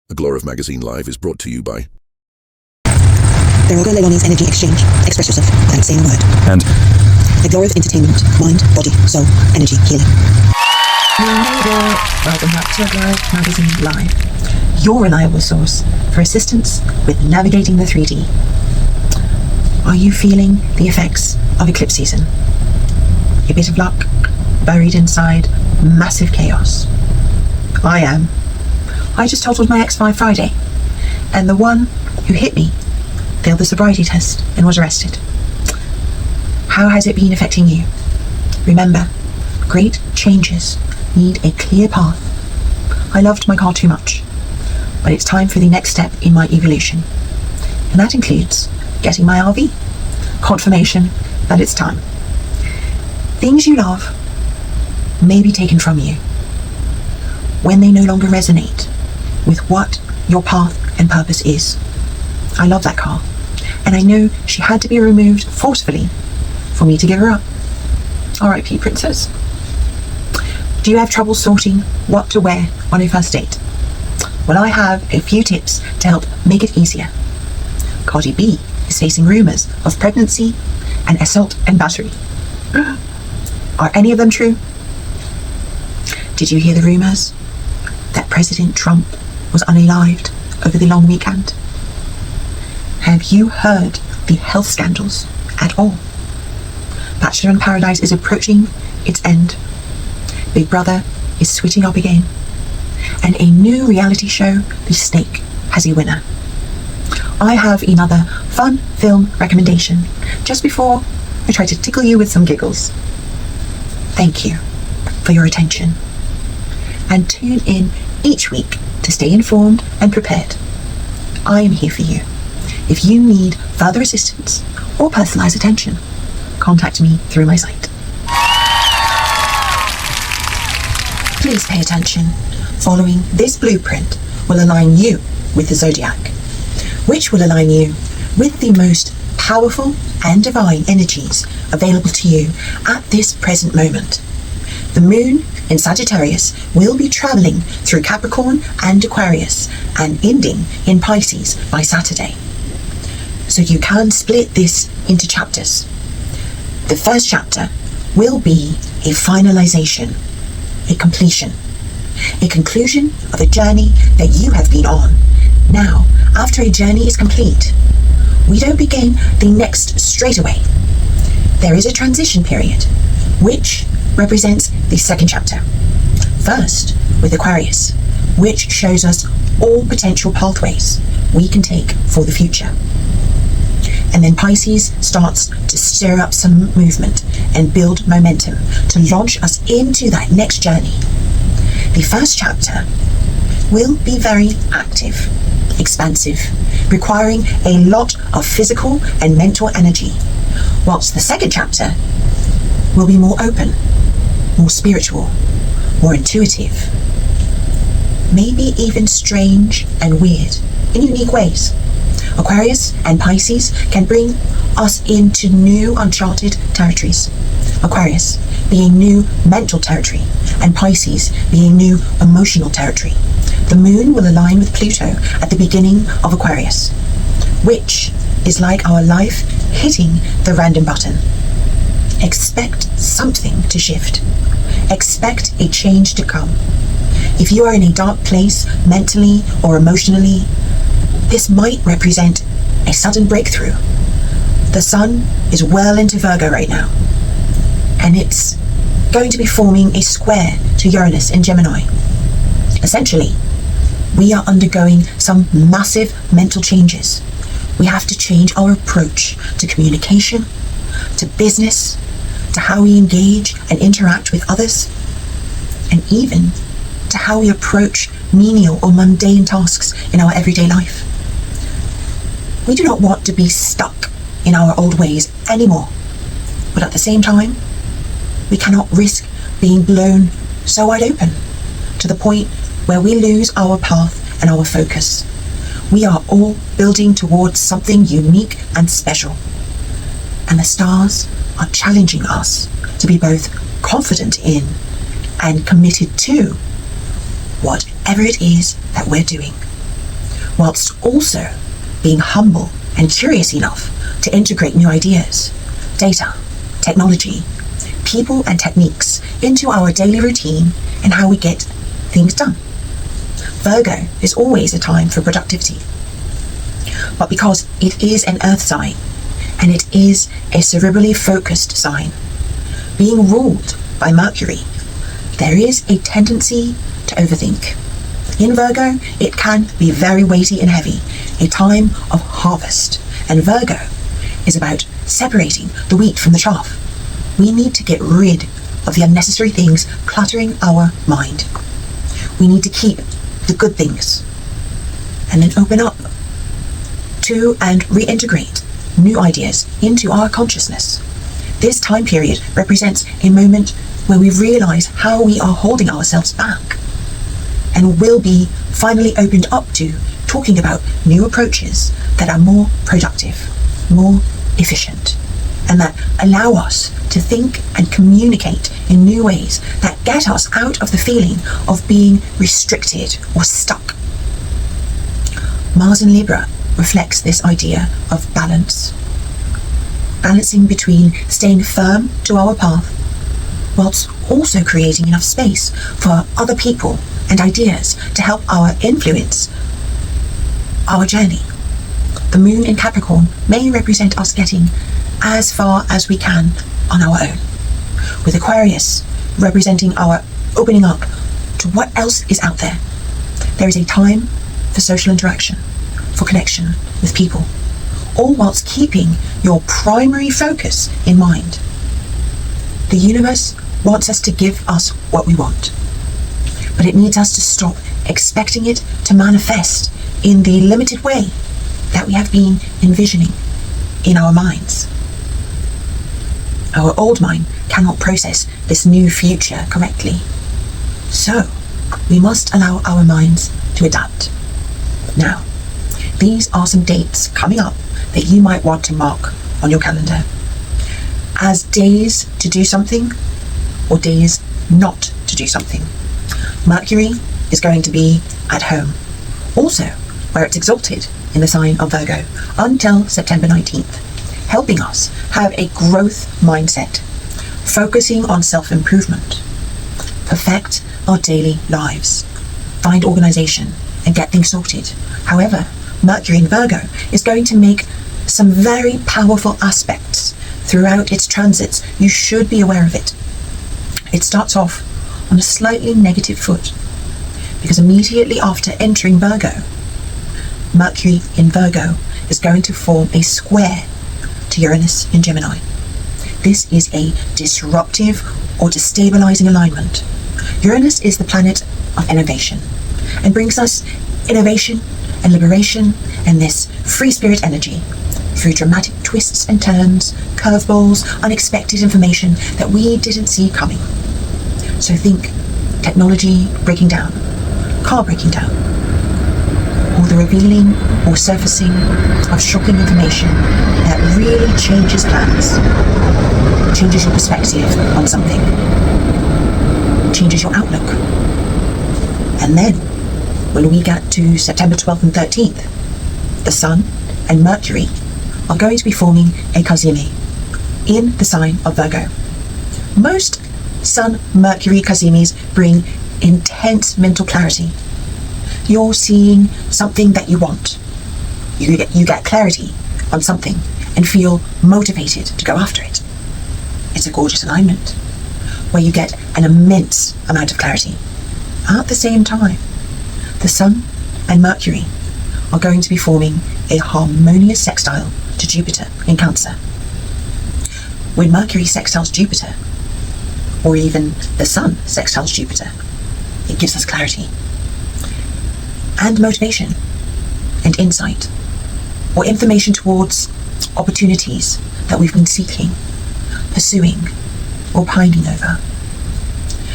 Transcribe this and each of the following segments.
Aglorev Magazine Live is brought to you by Daroga Leilani's Energy Exchange. Express yourself without saying a word. and Aglorev Entertainment. Mind, body, soul, energy, healing. Welcome back to Aglorev Magazine Live, your reliable source for assistance with navigating the 3D. Are you feeling the effects of eclipse season? A bit of luck buried inside massive chaos. I am. I just totaled my ex by Friday, and the one who hit me failed the sobriety test and was arrested. How has it been affecting you? Remember, great changes need a clear path. I loved my car too much, but it's time for the next step in my evolution, and that includes getting my RV. Confirmation that it's time. Things you love may be taken from you when they no longer resonate with what your path and purpose is. I love that car, and I know she had to be removed forcefully for me to give her up. R.I.P. Princess. Do you have trouble sorting what to wear on a first date? Well, I have a few tips to help make it easier. Cardi B is facing rumours of pregnancy and assault and battery. Are any of them true? Did you hear the rumours that President Trump was unalived over the long weekend? Have you heard the health scandals at all? Bachelor in Paradise is approaching its end. Big Brother is switching up again. And a new reality show, The Snake, has a winner. I have another fun film recommendation just before I try to tickle you with some giggles. Thank you for your attention. And tune in each week to stay informed and prepared. I am here for you. If you need further assistance or personalized attention, contact me through my site. Please pay attention. Following this blueprint will align you with the zodiac, which will align you with the most powerful and divine energies available to you at this present moment. The moon in Sagittarius will be traveling through Capricorn and Aquarius and ending in Pisces by Saturday. So you can split this into chapters. The first chapter will be a finalization, a completion, a conclusion of a journey that you have been on. Now, after a journey is complete, we don't begin the next straight away. There is a transition period, which represents the second chapter. First, with Aquarius, which shows us all potential pathways we can take for the future. And then Pisces starts to stir up some movement and build momentum to launch us into that next journey. The first chapter will be very active, expansive, requiring a lot of physical and mental energy, whilst the second chapter will be more open, more spiritual, more intuitive, maybe even strange and weird in unique ways. Aquarius and Pisces can bring us into new uncharted territories. Aquarius being new mental territory and Pisces being new emotional territory. The moon will align with Pluto at the beginning of Aquarius, which is like our life hitting the random button. Expect something to shift. Expect a change to come. If you are in a dark place mentally or emotionally, this might represent a sudden breakthrough. The sun is well into Virgo right now, and it's going to be forming a square to Uranus in Gemini. Essentially, we are undergoing some massive mental changes. We have to change our approach to communication, to business, to how we engage and interact with others, and even to how we approach menial or mundane tasks in our everyday life. We do not want to be stuck in our old ways anymore, but at the same time, we cannot risk being blown so wide open to the point where we lose our path and our focus. We are all building towards something unique and special, and the stars are challenging us to be both confident in and committed to whatever it is that we're doing. whilst also being humble and curious enough to integrate new ideas, data, technology, people and techniques into our daily routine and how we get things done. Virgo is always a time for productivity. But because it is an earth sign and it is a cerebrally focused sign, being ruled by Mercury, there is a tendency to overthink. In Virgo, it can be very weighty and heavy, a time of harvest, and Virgo is about separating the wheat from the chaff. We need to get rid of the unnecessary things cluttering our mind. We need to keep the good things and then open up to and reintegrate new ideas into our consciousness. This time period represents a moment where we realize how we are holding ourselves back and will be finally opened up to talking about new approaches that are more productive, more efficient, and that allow us to think and communicate in new ways that get us out of the feeling of being restricted or stuck. Mars in Libra reflects this idea of balance, balancing between staying firm to our path whilst also creating enough space for other people and ideas to help our influence our journey. The moon in Capricorn may represent us getting as far as we can on our own, with Aquarius representing our opening up to what else is out there. There is a time for social interaction, for connection with people, all whilst keeping your primary focus in mind. The universe wants us to give us what we want, but it needs us to stop expecting it to manifest in the limited way that we have been envisioning in our minds. Our old mind cannot process this new future correctly, so we must allow our minds to adapt. Now, these are some dates coming up that you might want to mark on your calendar as days to do something or days not to do something. Mercury is going to be at home, also where it's exalted in the sign of Virgo until September 19th, helping us have a growth mindset, focusing on self-improvement, perfect our daily lives, find organization and get things sorted. However, Mercury in Virgo is going to make some very powerful aspects throughout its transits. You should be aware of it. It starts off on a slightly negative foot because immediately after entering Virgo, Mercury in Virgo is going to form a square to Uranus in Gemini. This is a disruptive or destabilizing alignment. Uranus is the planet of innovation and brings us innovation and liberation and this free spirit energy through dramatic twists and turns, curveballs, unexpected information that we didn't see coming. So think technology breaking down, car breaking down, or the revealing or surfacing of shocking information that really changes plans, changes your perspective on something, changes your outlook. And then, when we get to September 12th and 13th, the Sun and Mercury are going to be forming a cazimi in the sign of Virgo. Most Sun-Mercury cazimis bring intense mental clarity. You're seeing something that you want. You get clarity on something and feel motivated to go after it. It's a gorgeous alignment where you get an immense amount of clarity. At the same time, the Sun and Mercury are going to be forming a harmonious sextile to Jupiter in Cancer. When Mercury sextiles Jupiter, or even the Sun sextiles Jupiter, it gives us clarity and motivation and insight, or information towards opportunities that we've been seeking, pursuing, or pining over.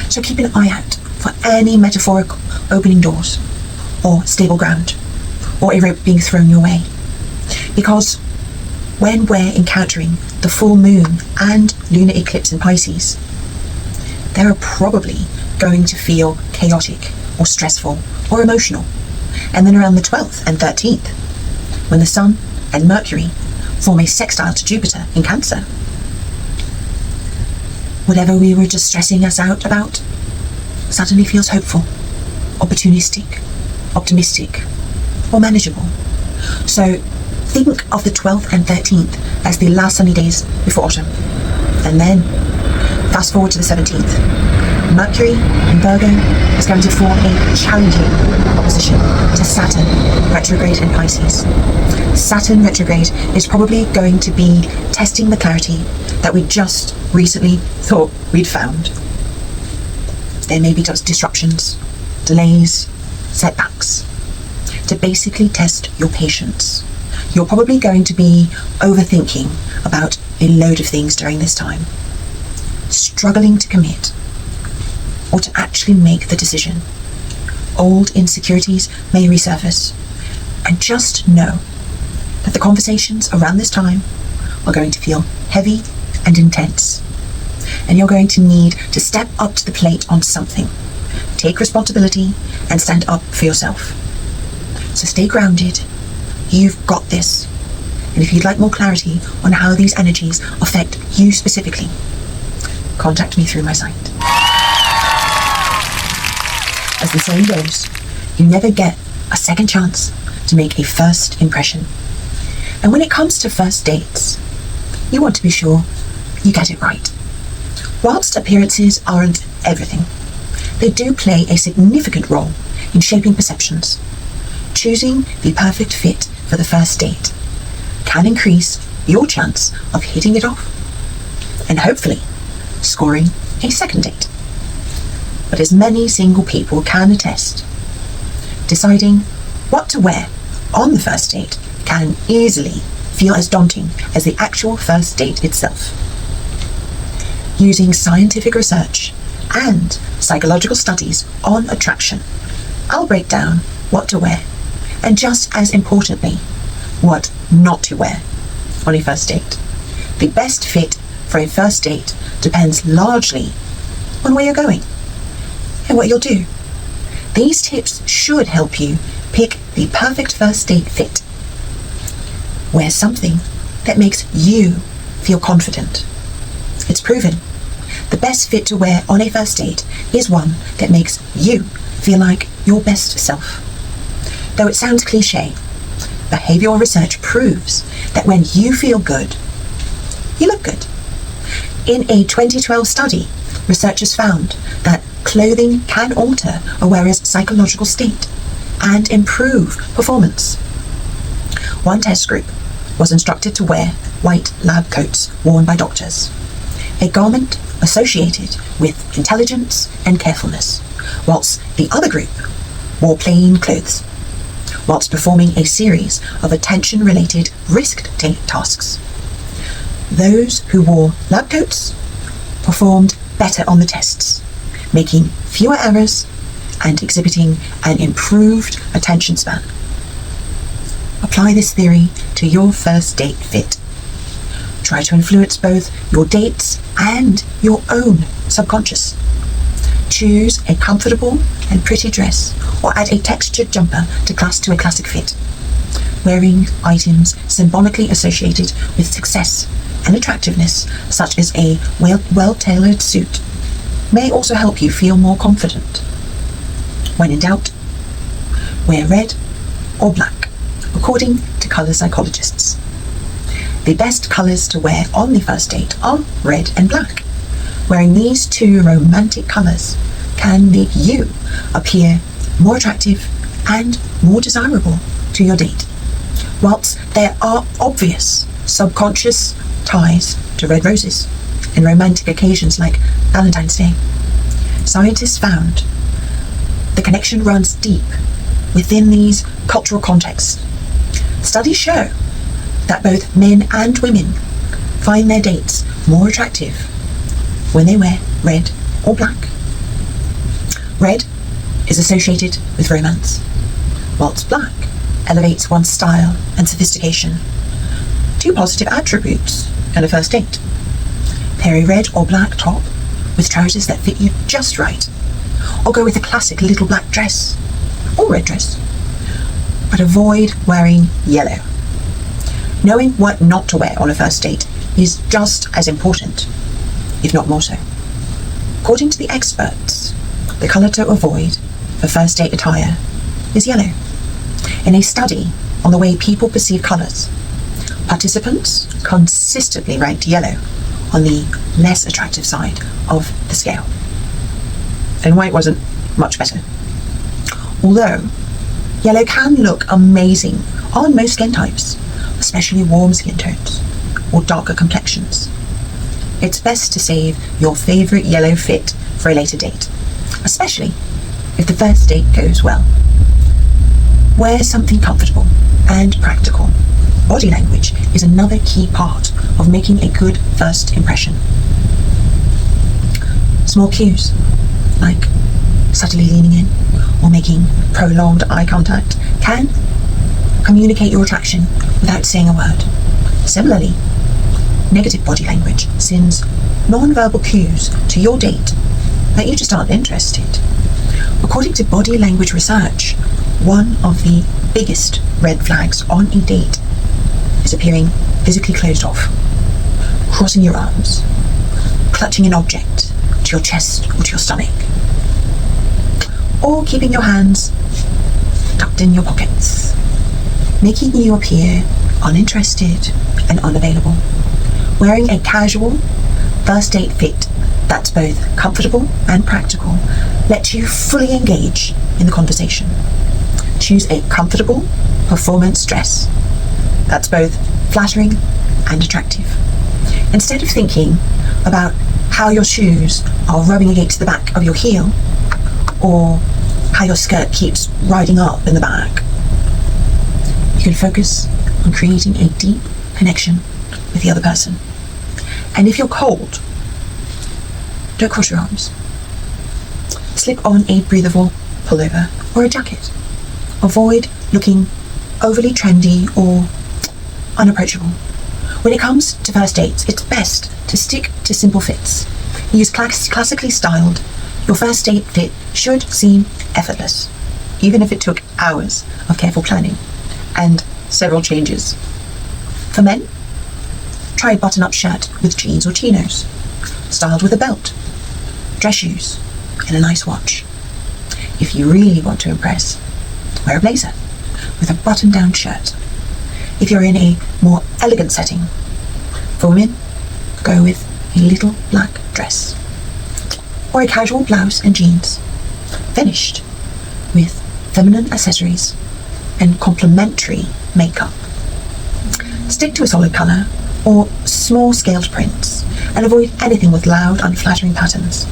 So keep an eye out for any metaphorical opening doors, or stable ground, or a rope being thrown your way. Because when we're encountering the full moon and lunar eclipse in Pisces, they're probably going to feel chaotic or stressful or emotional. and then around the 12th and 13th, when the Sun and Mercury form a sextile to Jupiter in Cancer. Whatever we were just stressing us out about suddenly feels hopeful, opportunistic, optimistic, or manageable. So think of the 12th and 13th as the last sunny days before autumn. And then fast forward to the 17th. Mercury in Virgo is going to form a challenging opposition to Saturn retrograde in Pisces. Saturn retrograde is probably going to be testing the clarity that we just recently thought we'd found. There may be disruptions, delays, setbacks, to basically test your patience. You're probably going to be overthinking about a load of things during this time, struggling to commit or to actually make the decision. Old insecurities may resurface, and just know that the conversations around this time are going to feel heavy and intense, and you're going to need to step up to the plate on something. Take responsibility and stand up for yourself. So stay grounded. You've got this. And if you'd like more clarity on how these energies affect you specifically, contact me through my site. As the saying goes, you never get a second chance to make a first impression. And when it comes to first dates, you want to be sure you get it right. Whilst appearances aren't everything, they do play a significant role in shaping perceptions. Choosing the perfect fit for the first date can increase your chance of hitting it off and hopefully scoring a second date. But as many single people can attest, deciding what to wear on the first date can easily feel as daunting as the actual first date itself. Using scientific research and psychological studies on attraction, I'll break down what to wear and, just as importantly, what not to wear on a first date. The best fit for a first date depends largely on where you're going and what you'll do. These tips should help you pick the perfect first date fit. Wear something that makes you feel confident. It's proven. The best fit to wear on a first date is one that makes you feel like your best self. Though it sounds cliche, behavioral research proves that when you feel good, you look good. In a 2012 study, researchers found that clothing can alter a wearer's psychological state and improve performance. One test group was instructed to wear white lab coats worn by doctors, a garment associated with intelligence and carefulness, whilst the other group wore plain clothes, whilst performing a series of attention-related risk tasks. Those who wore lab coats performed better on the tests, making fewer errors and exhibiting an improved attention span. Apply this theory to your first date fit. Try to influence both your dates and your own subconscious. Choose a comfortable and pretty dress or add a textured jumper to a classic fit. Wearing items symbolically associated with success and attractiveness, such as a well-tailored suit, may also help you feel more confident. When in doubt, wear red or black, according to colour psychologists. The best colours to wear on the first date are red and black. Wearing these two romantic colours can make you appear more attractive and more desirable to your date. Whilst there are obvious subconscious ties to red roses and romantic occasions like Valentine's Day, scientists found the connection runs deep within these cultural contexts. Studies show that both men and women find their dates more attractive when they wear red or black. Red is associated with romance, whilst black elevates one's style and sophistication. Two positive attributes on a first date. Pair a red or black top with trousers that fit you just right, or go with a classic little black dress or red dress. but avoid wearing yellow. Knowing what not to wear on a first date is just as important, if not more so. According to the experts, the colour to avoid for first date attire is yellow. In a study on the way people perceive colours, participants consistently ranked yellow on the less attractive side of the scale. And white wasn't much better. Although, yellow can look amazing on most skin types, especially warm skin tones or darker complexions. It's best to save your favourite yellow fit for a later date, especially if the first date goes well. Wear something comfortable and practical. Body language is another key part of making a good first impression. Small cues, like subtly leaning in or making prolonged eye contact, can communicate your attraction without saying a word. Similarly, negative body language sends non-verbal cues to your date that you just aren't interested. According to body language research, one of the biggest red flags on a date is appearing physically closed off, crossing your arms, clutching an object to your chest or to your stomach, or keeping your hands tucked in your pockets, making you appear uninterested and unavailable. Wearing a casual first date fit that's both comfortable and practical lets you fully engage in the conversation. Choose a comfortable performance dress that's both flattering and attractive. Instead of thinking about how your shoes are rubbing against the back of your heel or how your skirt keeps riding up in the back, you can focus on creating a deep connection with the other person. And if you're cold, don't cross your arms. Slip on a breathable pullover or a jacket. Avoid looking overly trendy or unapproachable. When it comes to first dates, it's best to stick to simple fits. Use classically styled. Your first date fit should seem effortless, even if it took hours of careful planning and several changes. For men, try a button-up shirt with jeans or chinos, styled with a belt, dress shoes, and a nice watch. If you really want to impress, wear a blazer with a button-down shirt. If you're in a more elegant setting, for women, go with a little black dress or a casual blouse and jeans, finished with feminine accessories and complementary makeup. Stick to a solid colour or small scaled prints and avoid anything with loud, unflattering patterns.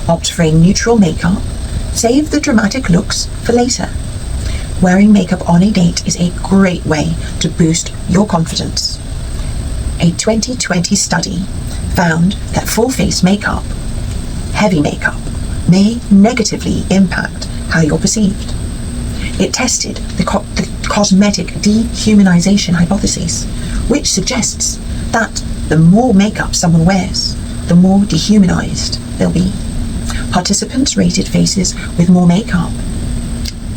Opt for a neutral makeup. Save the dramatic looks for later. Wearing makeup on a date is a great way to boost your confidence. A 2020 study found that full face makeup, heavy makeup, may negatively impact how you're perceived. It tested the cosmetic dehumanization hypothesis, which suggests that the more makeup someone wears, the more dehumanized they'll be. Participants rated faces with more makeup,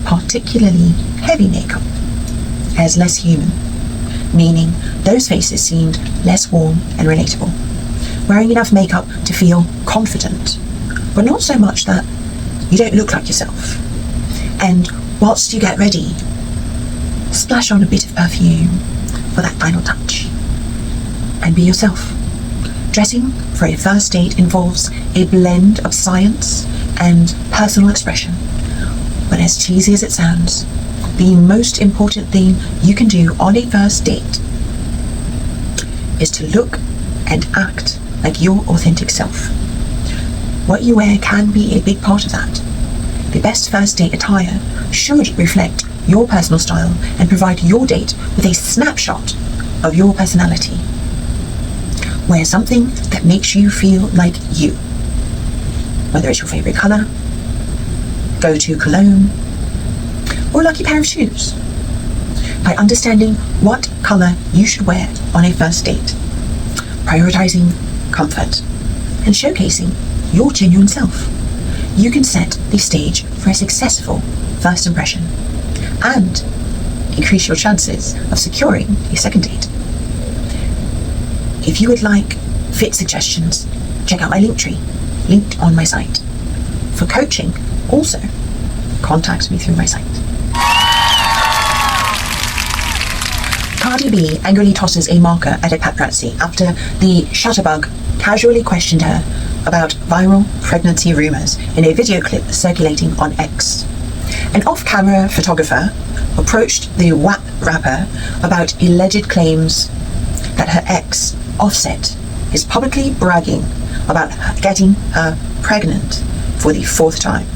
particularly heavy makeup, as less human, meaning those faces seemed less warm and relatable. Wearing enough makeup to feel confident, but not so much that you don't look like yourself. And whilst you get ready, splash on a bit of perfume for that final touch. And be yourself. Dressing for a first date involves a blend of science and personal expression. But as cheesy as it sounds, the most important thing you can do on a first date is to look and act like your authentic self. What you wear can be a big part of that. The best first date attire should reflect your personal style and provide your date with a snapshot of your personality. Wear something that makes you feel like you. Whether it's your favourite colour, go-to cologne, or a lucky pair of shoes. By understanding what colour you should wear on a first date, prioritising comfort, and showcasing your genuine self, you can set the stage for a successful first impression and increase your chances of securing a second date. If you would like fit suggestions, check out my Linktree, linked on my site. For coaching, also, contact me through my site. Cardi B angrily tosses a marker at a paparazzi after the shutterbug casually questioned her about viral pregnancy rumours in a video clip circulating on X. An off-camera photographer approached the WAP rapper about alleged claims that her ex, Offset, is publicly bragging about getting her pregnant for the 4th time.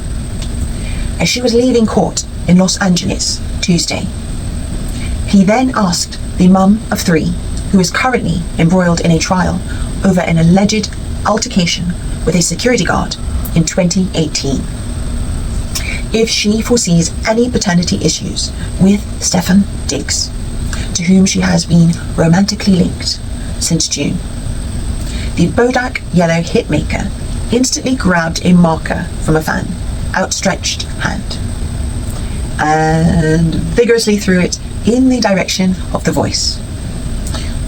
As she was leaving court in Los Angeles Tuesday, he then asked the mum of 3, who is currently embroiled in a trial over an alleged altercation with a security guard in 2018, if she foresees any paternity issues with Stefan Diggs, to whom she has been romantically linked since June. The Bodak Yellow hitmaker instantly grabbed a marker from a fan, outstretched hand, and vigorously threw it in the direction of the voice,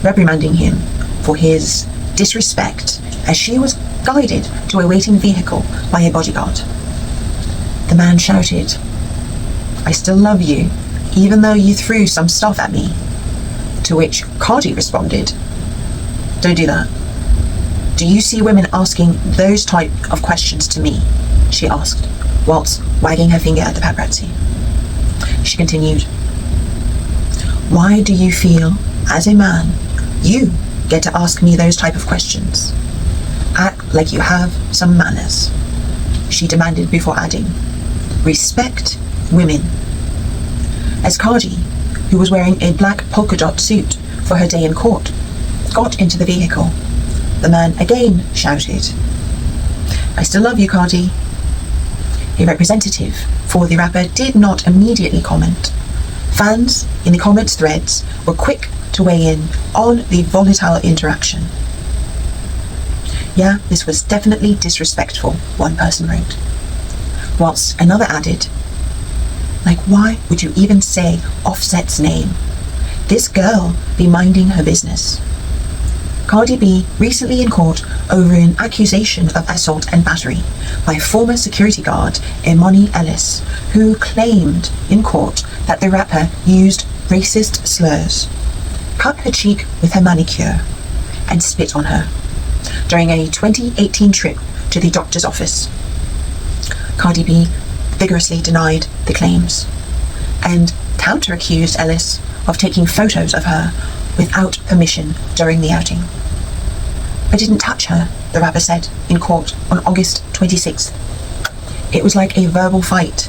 reprimanding him for his disrespect as she was guided to a waiting vehicle by a bodyguard. The man shouted, "I still love you, even though you threw some stuff at me," to which Cardi responded, "Don't do that. Do you see women asking those type of questions to me?" she asked, whilst wagging her finger at the paparazzi. She continued, "Why do you feel, as a man, you get to ask me those type of questions? Act like you have some manners," she demanded before adding, "Respect women." As Cardi, who was wearing a black polka dot suit for her day in court, got into the vehicle, the man again shouted, "I still love you, Cardi." A representative for the rapper did not immediately comment. Fans in the comments threads were quick to weigh in on the volatile interaction. "Yeah, this was definitely disrespectful," one person wrote, whilst another added, "Like, why would you even say Offset's name? This girl be minding her business." Cardi B recently in court over an accusation of assault and battery by former security guard Imani Ellis, who claimed in court that the rapper used racist slurs, cut her cheek with her manicure, and spit on her during a 2018 trip to the doctor's office. Cardi B vigorously denied the claims and counter-accused Ellis of taking photos of her without permission during the outing. "I didn't touch her," the rapper said in court on August 26th. "It was like a verbal fight,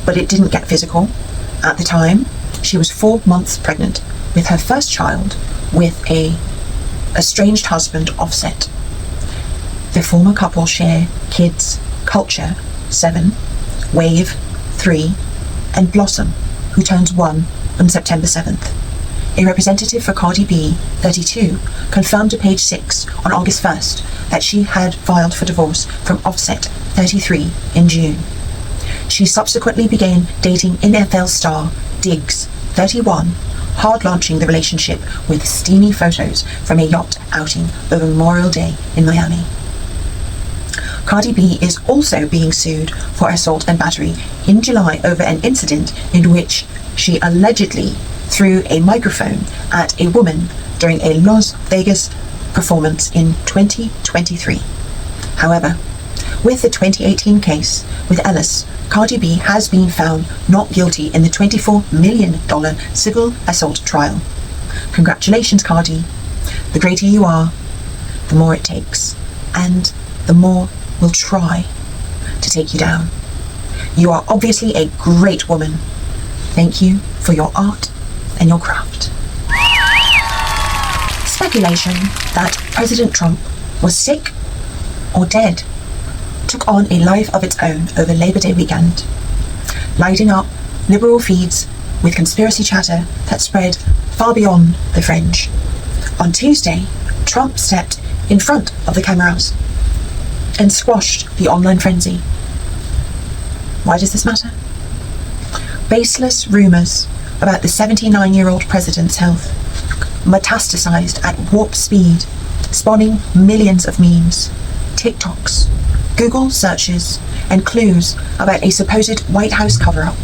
but it didn't get physical. At the time, she was 4 months pregnant with her first child with a estranged husband, Offset. The former couple share kids Culture, 7, Wave, 3, and Blossom, who turns 1 on September 7th. A representative for Cardi B, 32, confirmed to Page 6 on August 1st that she had filed for divorce from Offset, 33, in June. She subsequently began dating NFL star Diggs, 31, hard-launching the relationship with steamy photos from a yacht outing over Memorial Day in Miami. Cardi B is also being sued for assault and battery in July over an incident in which she allegedly threw a microphone at a woman during a Las Vegas performance in 2023. However, with the 2018 case with Ellis, Cardi B has been found not guilty in the $24 million civil assault trial. Congratulations, Cardi. The greater you are, the more it takes, and the more will try to take you down. You are obviously a great woman. Thank you for your art and your craft. Speculation that President Trump was sick or dead took on a life of its own over Labor Day weekend, lighting up liberal feeds with conspiracy chatter that spread far beyond the fringe. On Tuesday, Trump stepped in front of the cameras and squashed the online frenzy. Why does this matter? Baseless rumours about the 79-year-old president's health metastasized at warp speed, spawning millions of memes, TikToks, Google searches, and clues about a supposed White House cover-up.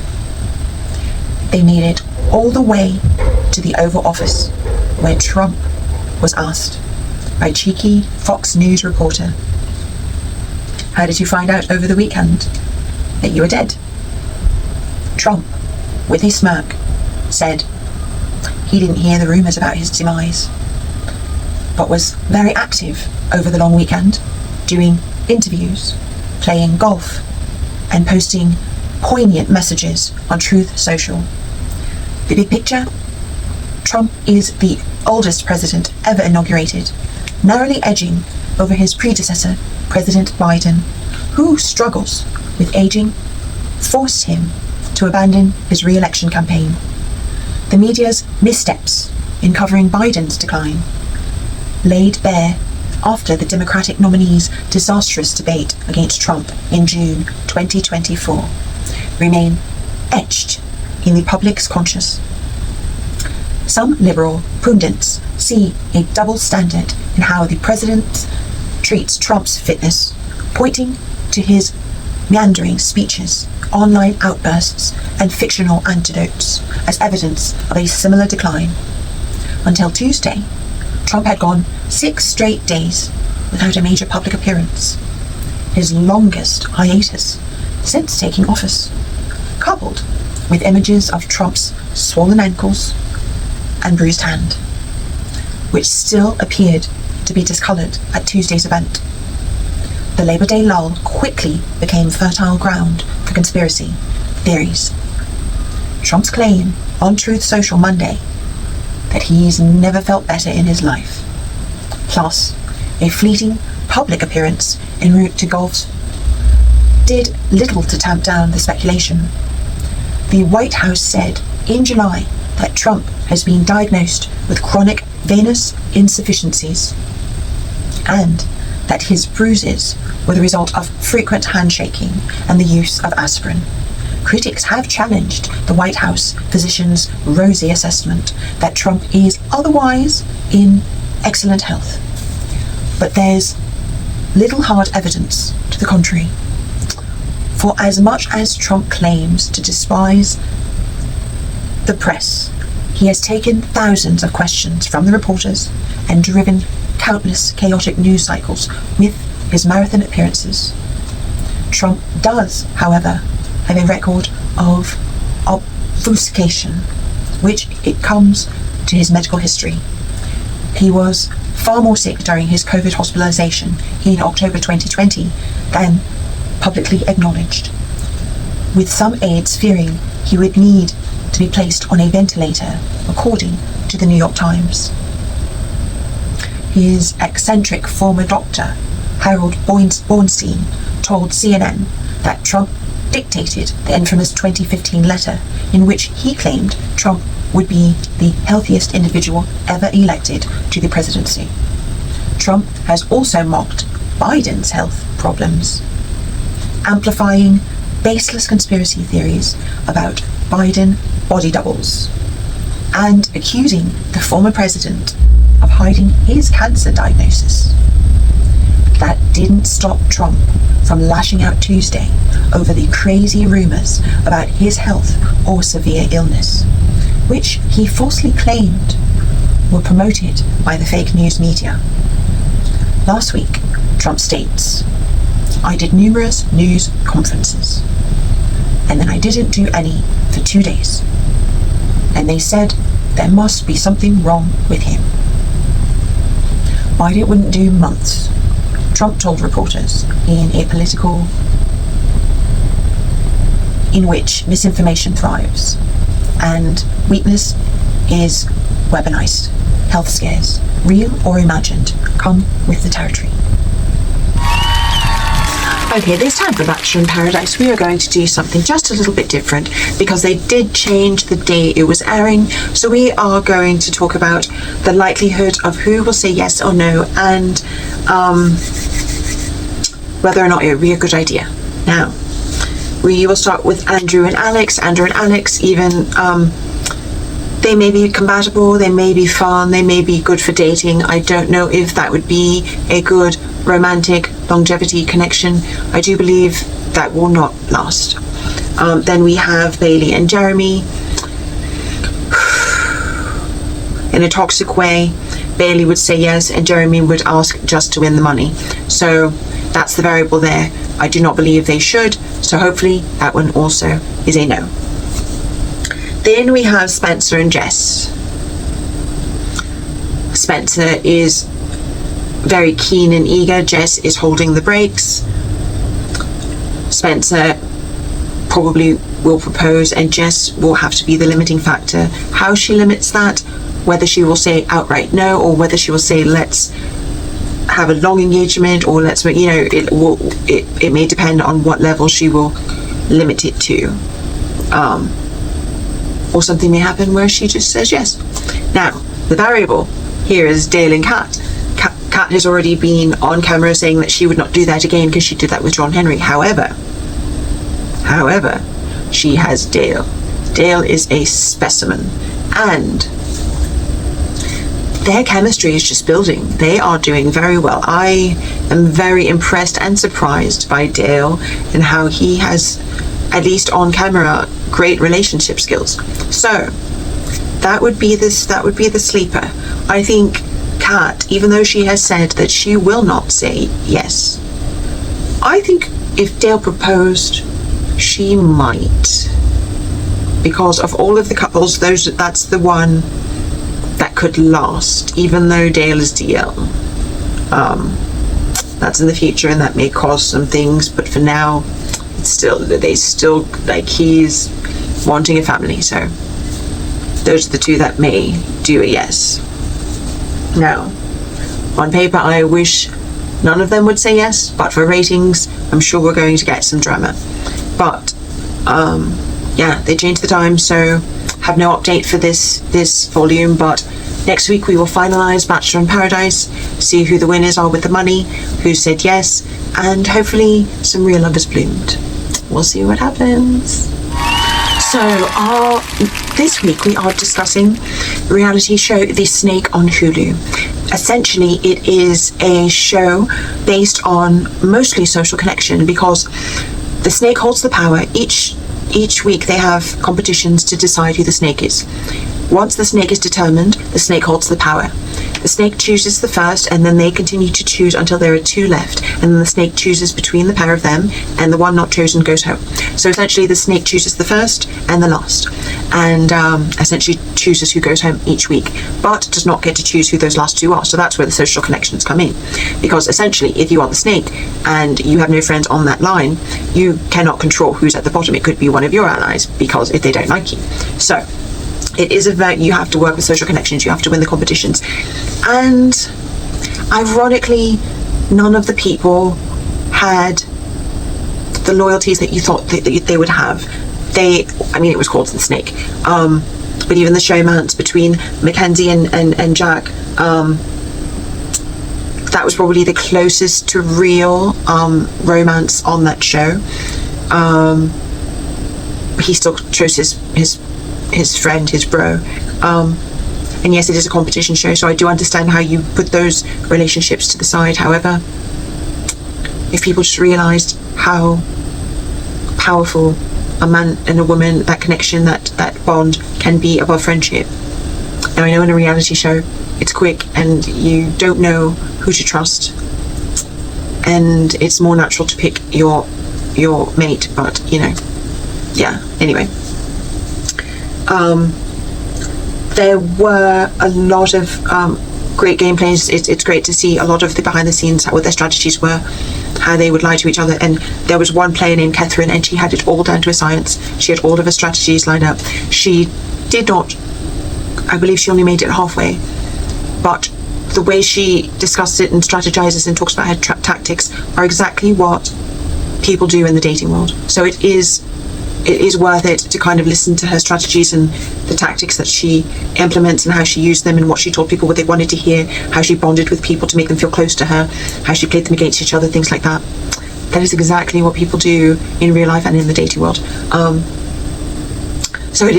They made it all the way to the Oval Office, where Trump was asked by cheeky Fox News reporter, "How did you find out over the weekend that you were dead?" Trump, with a smirk, said he didn't hear the rumours about his demise, but was very active over the long weekend, doing interviews, playing golf, and posting poignant messages on Truth Social. The big picture? Trump is the oldest president ever inaugurated, narrowly edging over his predecessor, President Biden, who struggles with aging, forced him to abandon his re-election campaign. The media's missteps in covering Biden's decline, laid bare after the Democratic nominee's disastrous debate against Trump in June 2024, remain etched in the public's conscious. Some liberal pundits see a double standard in how the president treats Trump's fitness, pointing to his meandering speeches, online outbursts, and fictional anecdotes as evidence of a similar decline. Until Tuesday, Trump had gone 6 straight days without a major public appearance, his longest hiatus since taking office, coupled with images of Trump's swollen ankles and bruised hand, which still appeared to be discoloured at Tuesday's event. The Labor Day lull quickly became fertile ground for conspiracy theories. Trump's claim on Truth Social Monday that he's never felt better in his life, plus a fleeting public appearance en route to golf, did little to tamp down the speculation. The White House said in July that Trump has been diagnosed with chronic venous insufficiencies and that his bruises were the result of frequent handshaking and the use of aspirin. Critics have challenged the White House physician's rosy assessment that Trump is otherwise in excellent health. But there's little hard evidence to the contrary. For as much as Trump claims to despise the press, he has taken thousands of questions from the reporters and driven countless chaotic news cycles with his marathon appearances. Trump does, however, have a record of obfuscation, which it comes to his medical history. He was far more sick during his COVID hospitalization in October 2020 than publicly acknowledged, with some aides fearing he would need to be placed on a ventilator, according to the New York Times. His eccentric former doctor, Harold Bornstein, told CNN that Trump dictated the infamous 2015 letter in which he claimed Trump would be the healthiest individual ever elected to the presidency. Trump has also mocked Biden's health problems, amplifying baseless conspiracy theories about Biden body doubles, and accusing the former president of hiding his cancer diagnosis. That didn't stop Trump from lashing out Tuesday over the crazy rumours about his health or severe illness, which he falsely claimed were promoted by the fake news media. Last week, Trump states, "I did numerous news conferences, and then I didn't do any for 2 days. And they said there must be something wrong with him." Biden wouldn't do months, Trump told reporters in a political in which misinformation thrives and weakness is weaponized. Health scares, real or imagined, come with the territory. Okay, this time for Bachelor in Paradise, we are going to do something just a little bit different because they did change the day it was airing. So we are going to talk about the likelihood of who will say yes or no and whether or not it would be a good idea. Now, we will start with Andrew and Alex. Andrew and Alex even they may be compatible, they may be fun, they may be good for dating. I don't know if that would be a good romantic longevity connection. I do believe that will not last. Then we have Bailey and Jeremy. In a toxic way, Bailey would say yes and Jeremy would ask just to win the money. So that's the variable there. I do not believe they should, so hopefully that one also is a no. Then we have Spencer and Jess. Spencer is very keen and eager. Jess is holding the brakes. Spencer probably will propose and Jess will have to be the limiting factor. How she limits that, whether she will say outright no or whether she will say let's have a long engagement or let's, you know, it may depend on what level she will limit it to. Or something may happen where she just says yes. Now, the variable here is Dale and Kat. Kat has already been on camera saying that she would not do that again because she did that with John Henry. However, she has Dale. Dale is a specimen, and their chemistry is just building. They are doing very well. I am very impressed and surprised by Dale and how he has, at least on camera, great relationship skills. So that would be the sleeper. I think Kat, even though she has said that she will not say yes, I think if Dale proposed, she might, because of all of the couples, that's the one that could last, even though Dale is DL. That's in the future and that may cause some things, but for now they still like, he's wanting a family, so those are the two that may do a yes. Now, on paper I wish none of them would say yes, but for ratings I'm sure we're going to get some drama. But yeah, they changed the time, so have no update for this volume, but next week we will finalize Bachelor in Paradise, see who the winners are with the money, who said yes, and hopefully some real love has bloomed. We'll see what happens. So this week we are discussing the reality show The Snake on Hulu. Essentially it is a show based on mostly social connection, because the snake holds the power. Each week they have competitions to decide who the snake is. Once the snake is determined, the snake holds the power. The snake chooses the first, and then they continue to choose until there are two left, and then the snake chooses between the pair of them, and the one not chosen goes home. So essentially the snake chooses the first and the last, and essentially chooses who goes home each week, but does not get to choose who those last two are. So that's where the social connections come in, because essentially if you are the snake and you have no friends on that line, you cannot control who's at the bottom. It could be one of your allies, because if they don't like you. So it is you have to work with social connections, you have to win the competitions. And ironically, none of the people had the loyalties that you thought they would have. It was called The Snake. But even the showmance between Mackenzie and Jack, that was probably the closest to real romance on that show. He still chose his friend, his bro. And yes, it is a competition show, so I do understand how you put those relationships to the side. However, if people just realised how powerful a man and a woman, that connection, that bond can be above friendship. Now I know in a reality show it's quick and you don't know who to trust, and it's more natural to pick your mate, but you know, yeah, anyway. There were a lot of great gameplays. It's great to see a lot of the behind the scenes, what their strategies were, how they would lie to each other. And there was one player named Catherine, and she had it all down to a science. She had all of her strategies lined up. She did not, I believe she only made it halfway, but the way she discusses it and strategizes and talks about her tactics are exactly what people do in the dating world. So it is worth it to kind of listen to her strategies and the tactics that she implements and how she used them and what she told people what they wanted to hear, how she bonded with people to make them feel close to her, how she played them against each other, things like that. That is exactly what people do in real life and in the dating world. So it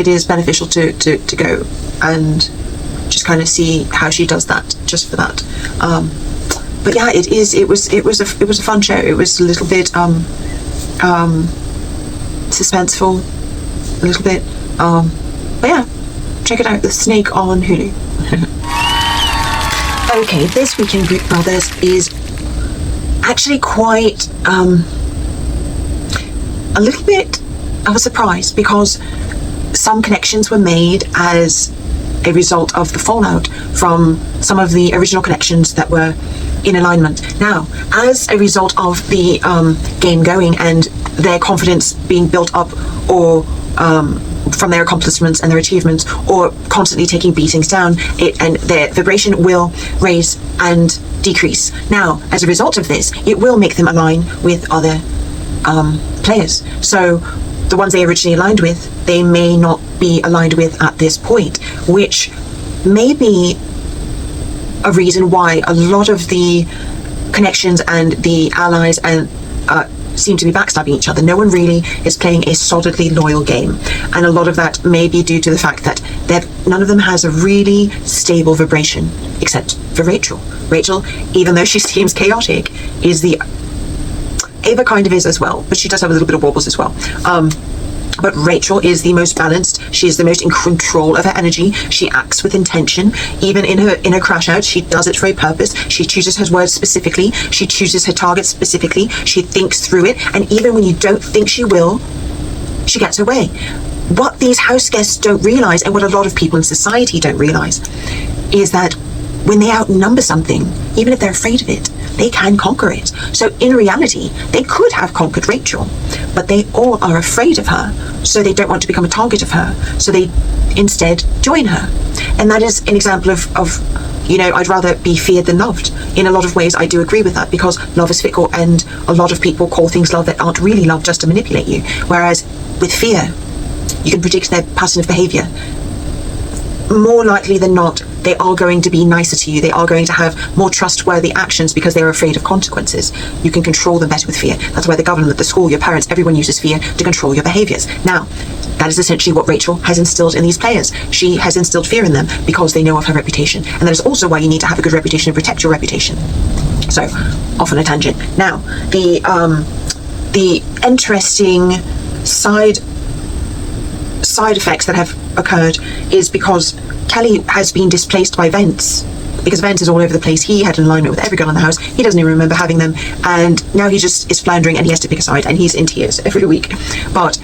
is beneficial to go and just kind of see how she does that, just for that. But yeah, it was a fun show. It was a little bit suspenseful, a little bit. But yeah, check it out. The Snake on Hulu. Okay, this week in Group Brothers is actually quite a little bit of a surprise, because some connections were made as a result of the fallout from some of the original connections that were in alignment. Now, as a result of the game going and their confidence being built up, or from their accomplishments and their achievements, or constantly taking beatings down, and their vibration will raise and decrease. Now, as a result of this, it will make them align with other players. So the ones they originally aligned with, they may not be aligned with at this point, which may be a reason why a lot of the connections and the allies and seem to be backstabbing each other. No one really is playing a solidly loyal game, and a lot of that may be due to the fact that none of them has a really stable vibration, except for Rachel. Rachel, even though she seems chaotic, is the Ava kind of is as well, but she does have a little bit of wobbles as well. But Rachel is the most balanced. She is the most in control of her energy. She acts with intention. Even in her crash out, she does it for a purpose. She chooses her words specifically. She chooses her targets specifically. She thinks through it. And even when you don't think she will, she gets her way. What these house guests don't realize, and what a lot of people in society don't realize, is that when they outnumber something, even if they're afraid of it, they can conquer it. So in reality, they could have conquered Rachel, but they all are afraid of her, so they don't want to become a target of her, so they instead join her. And that is an example of I'd rather be feared than loved. In a lot of ways, I do agree with that, because love is fickle, and a lot of people call things love that aren't really love just to manipulate you. Whereas with fear, you can predict their pattern of behavior. More likely than not, they are going to be nicer to you. They are going to have more trustworthy actions because they're afraid of consequences. You can control them better with fear. That's why the government, the school, your parents, everyone uses fear to control your behaviors. Now, that is essentially what Rachel has instilled in these players. She has instilled fear in them because they know of her reputation. And that is also why you need to have a good reputation and protect your reputation. So, off on a tangent. Now, the interesting side effects that have occurred is because Kelly has been displaced by Vence, because Vence is all over the place. He had an alignment with every girl in the house. He doesn't even remember having them, and now he just is floundering, and he has to pick a side, and he's in tears every week. But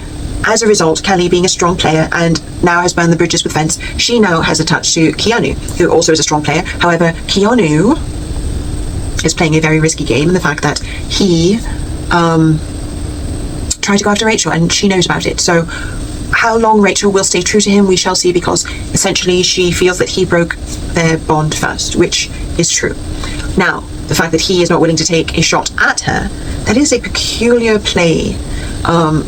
as a result, Kelly, being a strong player and now has burned the bridges with Vence, she now has attached to Keanu, who also is a strong player. However, Keanu is playing a very risky game in the fact that he tried to go after Rachel, and she knows about it. So how long Rachel will stay true to him, we shall see, because essentially she feels that he broke their bond first, which is true. Now, the fact that he is not willing to take a shot at her, that is a peculiar play. So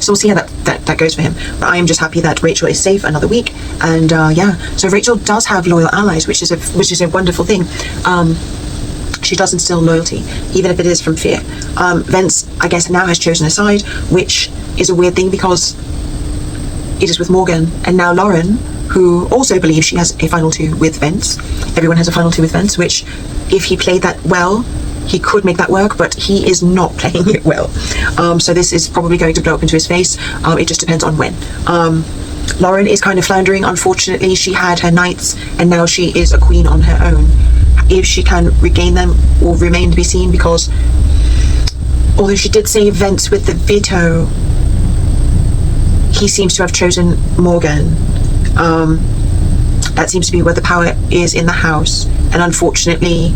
we'll see how that goes for him. But I am just happy that Rachel is safe another week, and so Rachel does have loyal allies, which is a wonderful thing. She does instill loyalty, even if it is from fear. Vence, I guess, now has chosen a side, which is a weird thing because it is with Morgan, and now Lauren, who also believes she has a final two with Vence. Everyone has a final two with Vence, which, if he played that well, he could make that work, but he is not playing it well. So this is probably going to blow up into his face. It just depends on when. Lauren is kind of floundering. Unfortunately, she had her knights, and now she is a queen on her own. If she can regain them will remain to be seen, because although she did save Vence with the veto, he seems to have chosen Morgan. That seems to be where the power is in the house, and unfortunately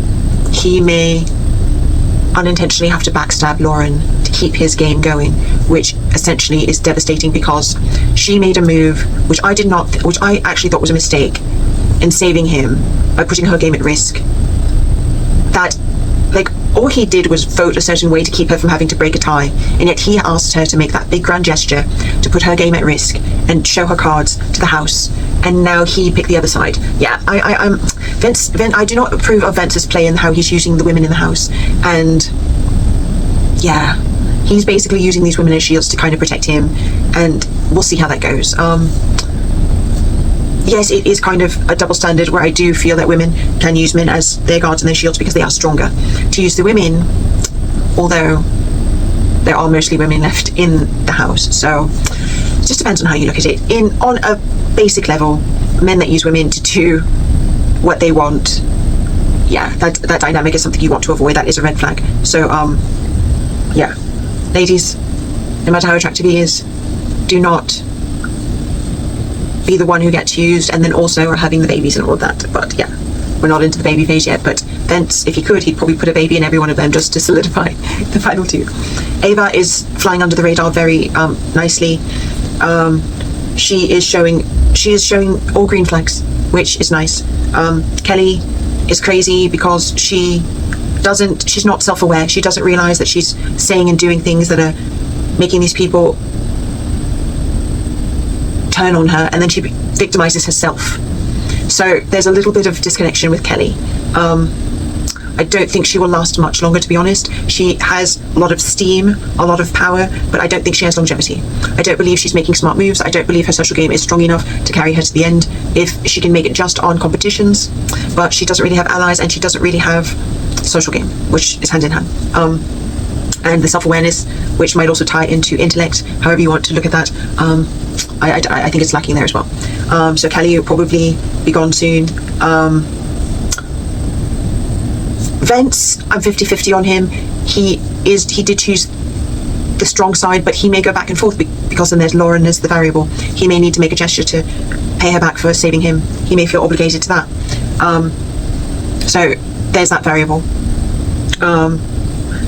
he may unintentionally have to backstab Lauren to keep his game going, which essentially is devastating, because she made a move which I actually thought was a mistake in saving him by putting her game at risk. That, all he did was vote a certain way to keep her from having to break a tie, and yet he asked her to make that big grand gesture to put her game at risk and show her cards to the house, and now he picked the other side. Yeah, Vence, I do not approve of Vence's play and how he's using the women in the house, and yeah, he's basically using these women as shields to kind of protect him, and we'll see how that goes. Yes, it is kind of a double standard where I do feel that women can use men as their guards and their shields because they are stronger. To use the women, although there are mostly women left in the house, so it just depends on how you look at it. On a basic level, men that use women to do what they want, yeah, that dynamic is something you want to avoid. That is a red flag. So yeah, ladies, no matter how attractive he is, do not be the one who gets used and then also are having the babies and all of that. But yeah, we're not into the baby phase yet, but Vince, if he could, he'd probably put a baby in every one of them just to solidify the final two. Ava is flying under the radar very nicely. She is showing all green flags, which is nice. Kelly is crazy because she's not self-aware. She doesn't realize that she's saying and doing things that are making these people turn on her, and then she victimizes herself. So there's a little bit of disconnection with Kelly. I don't think she will last much longer, to be honest. She has a lot of steam, a lot of power, but I don't think she has longevity. I don't believe she's making smart moves. I don't believe her social game is strong enough to carry her to the end if she can make it just on competitions, but she doesn't really have allies and she doesn't really have social game, which is hand in hand. And the self-awareness, which might also tie into intellect, however you want to look at that, I think it's lacking there as well. So Kelly will probably be gone soon. Vence, I'm 50-50 on him. He did choose the strong side, but he may go back and forth because then there's Lauren as the variable. He may need to make a gesture to pay her back for saving him. He may feel obligated to that. So there's that variable.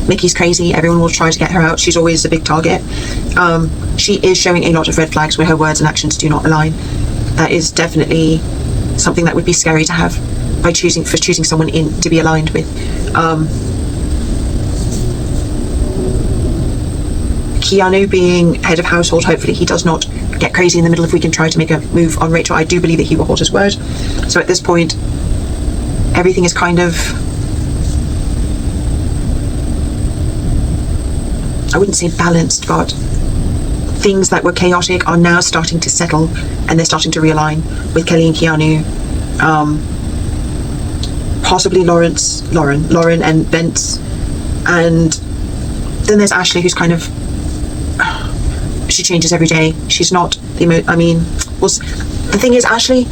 Mickey's crazy. Everyone will try to get her out. She's always a big target. She is showing a lot of red flags where her words and actions do not align. That is definitely something that would be scary to have by choosing someone to be aligned with. Keanu being head of household, hopefully he does not get crazy in the middle if we can try to make a move on Rachel. I do believe that he will hold his word. So at this point, everything is kind of, I wouldn't say balanced, but things that were chaotic are now starting to settle and they're starting to realign with Kelly and Keanu. Possibly Lauren and Vince, and then there's Ashley, who's kind of, she changes every day. She's not the the thing is, Ashley,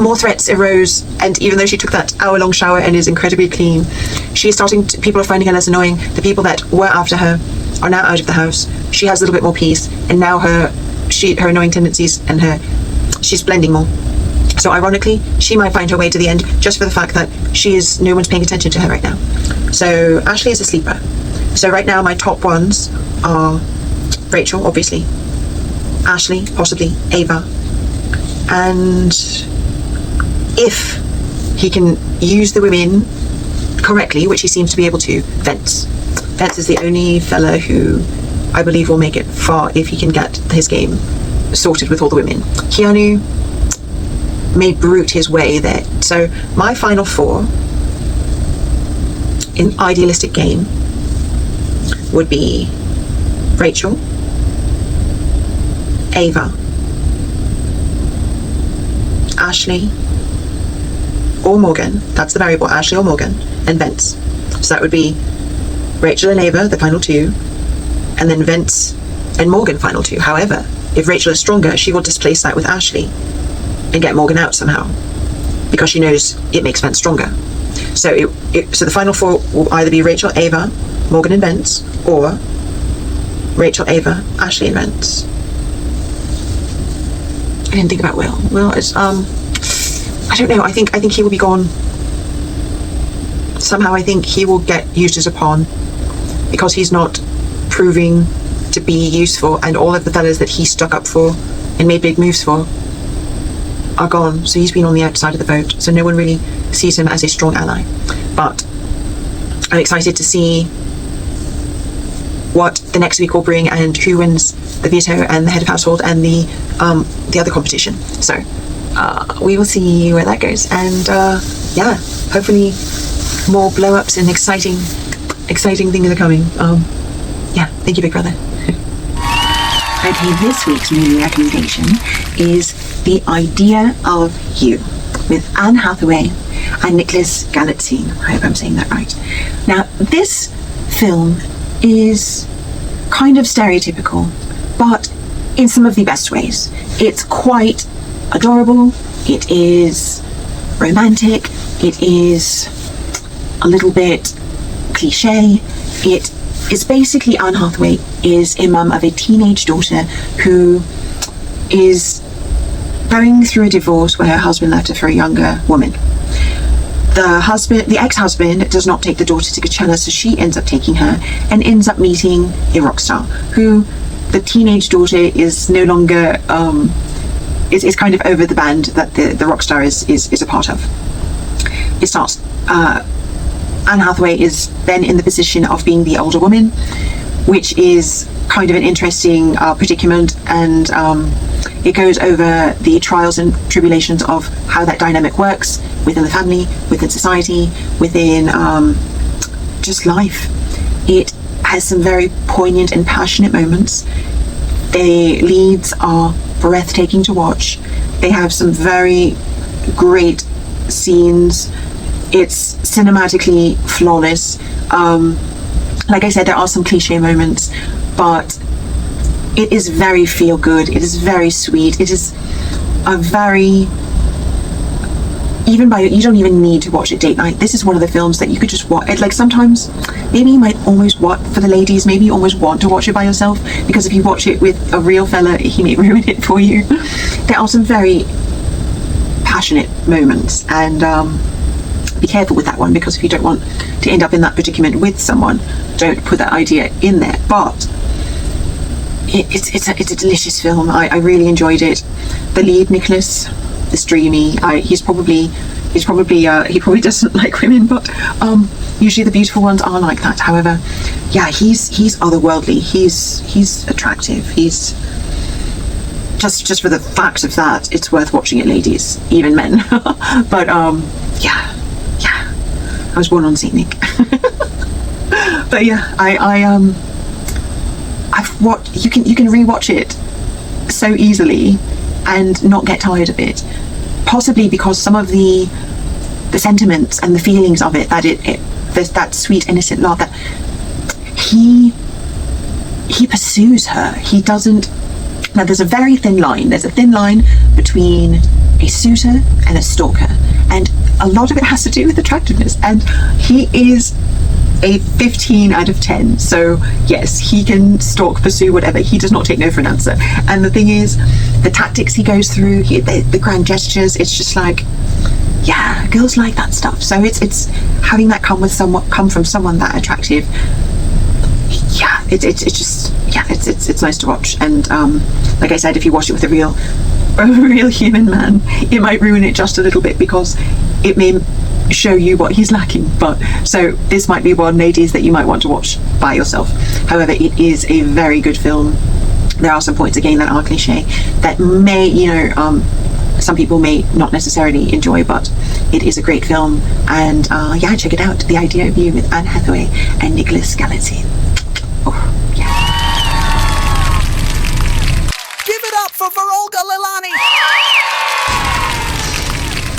more threats arose, and even though she took that hour-long shower and is incredibly clean, she's people are finding her less annoying. The people that were after her are now out of the house. She has a little bit more peace, and now her annoying tendencies and she's blending more. So ironically, she might find her way to the end just for the fact that no one's paying attention to her right now. So Ashley is a sleeper. So right now my top ones are Rachel, obviously, Ashley, possibly Ava, and if he can use the women correctly, which he seems to be able to, Vence. Vence is the only fella who I believe will make it far if he can get his game sorted with all the women. Keanu may brute his way there. So my final four in idealistic game would be Rachel, Ava, Ashley or Morgan. That's the variable, Ashley or Morgan, and Vence. So that would be Rachel and Ava, the final two, and then Vence and Morgan, final two. However, if Rachel is stronger, she will displace that with Ashley and get Morgan out somehow, because she knows it makes Vence stronger. So so the final four will either be Rachel, Ava, Morgan and Vence, or Rachel, Ava, Ashley and Vence. I didn't think about Will. Will is I don't know. I think he will be gone. Somehow I think he will get used as a pawn because he's not proving to be useful, and all of the fellas that he stuck up for and made big moves for are gone. So he's been on the outside of the vote, so no one really sees him as a strong ally. But I'm excited to see what the next week will bring and who wins the veto and the head of household and the other competition. So we will see where that goes, and yeah, hopefully more blow-ups and exciting things are coming. Yeah, thank you, Big Brother. Okay, this week's movie recommendation is The Idea of You with Anne Hathaway and Nicholas Galitzine. I hope I'm saying that right. Now, this film is kind of stereotypical, but in some of the best ways. It's quite adorable, it is romantic, it is a little bit cliche. It is basically Anne Hathaway is a mum of a teenage daughter who is going through a divorce where her husband left her for a younger woman. The ex-husband does not take the daughter to Coachella, so she ends up taking her and ends up meeting a rock star who the teenage daughter is no longer is kind of over the band that the rock star is a part of. It starts Anne Hathaway is then in the position of being the older woman, which is kind of an interesting predicament, and it goes over the trials and tribulations of how that dynamic works within the family, within society, within just life. It has some very poignant and passionate moments. The leads are breathtaking to watch. They have some very great scenes. It's cinematically flawless. Like I said, there are some cliche moments, but it is very feel good. It is very sweet. It is a very, you don't even need to watch it date night. This is one of the films that you could just watch. Like sometimes, maybe you might almost for the ladies, maybe you almost want to watch it by yourself, because if you watch it with a real fella, he may ruin it for you. There are some very passionate moments, and be careful with that one, because if you don't want to end up in that predicament with someone, don't put that idea in there. But it's a delicious film. I really enjoyed it. The lead, Nicholas, is dreamy. He probably doesn't like women, but usually the beautiful ones are like that. However, yeah, he's otherworldly. He's attractive. He's just for the fact of that, it's worth watching it, ladies, even men. But yeah, I was born on St. Nick. But yeah, I've watched. You can rewatch it so easily and not get tired of it. Possibly because some of the sentiments and the feelings of it, that there's that sweet innocent love that he pursues her. He doesn't. Now there's a very thin line. There's a thin line between a suitor and a stalker, and a lot of it has to do with attractiveness. And he is a 15 out of 10. So yes, he can stalk, pursue, whatever. He does not take no for an answer. And the thing is, the tactics he goes through, the grand gestures, it's just like, yeah, girls like that stuff. So it's having that come from someone that attractive. Yeah, it's nice to watch. And like I said, if you watch it with a real human man, it might ruin it just a little bit, because it may show you what he's lacking. But so this might be one, ladies, that you might want to watch by yourself. However, it is a very good film. There are some points again that are cliche that may, some people may not necessarily enjoy, but it is a great film. And yeah, check it out. The Idea of You with Anne Hathaway and Nicholas Galitzine. Oh, yeah. Give it up for Olga Lilani.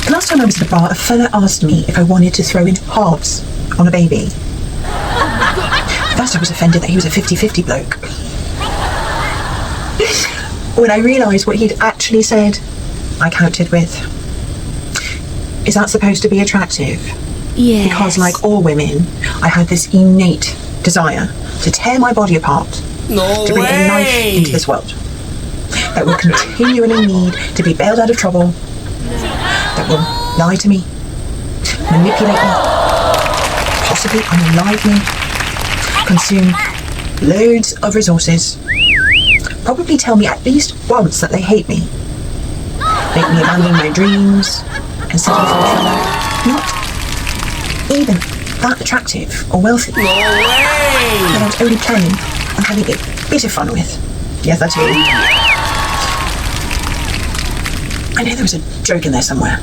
The last time I was at the bar, a fella asked me if I wanted to throw in halves on a baby. First I was offended that he was a 50-50 bloke. When I realised what he'd actually said, I countered with, is that supposed to be attractive? Yes. Because like all women, I had this innate desire to tear my body apart, to bring a knife into this world, that will continually need to be bailed out of trouble, that will lie to me, manipulate me, possibly unalive me, consume loads of resources, probably tell me at least once that they hate me, make me abandon my dreams, and settle for a fella not even that attractive or wealthy, that I was only planning on having a bit of fun with. Yes, that's you. I know there was a joke in there somewhere.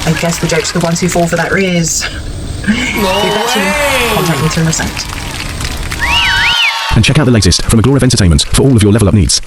I guess the joke's the ones who fall for that riz. Get back to you. Contact me through my site. and check out the latest from Aglorev Entertainment for all of your level up needs.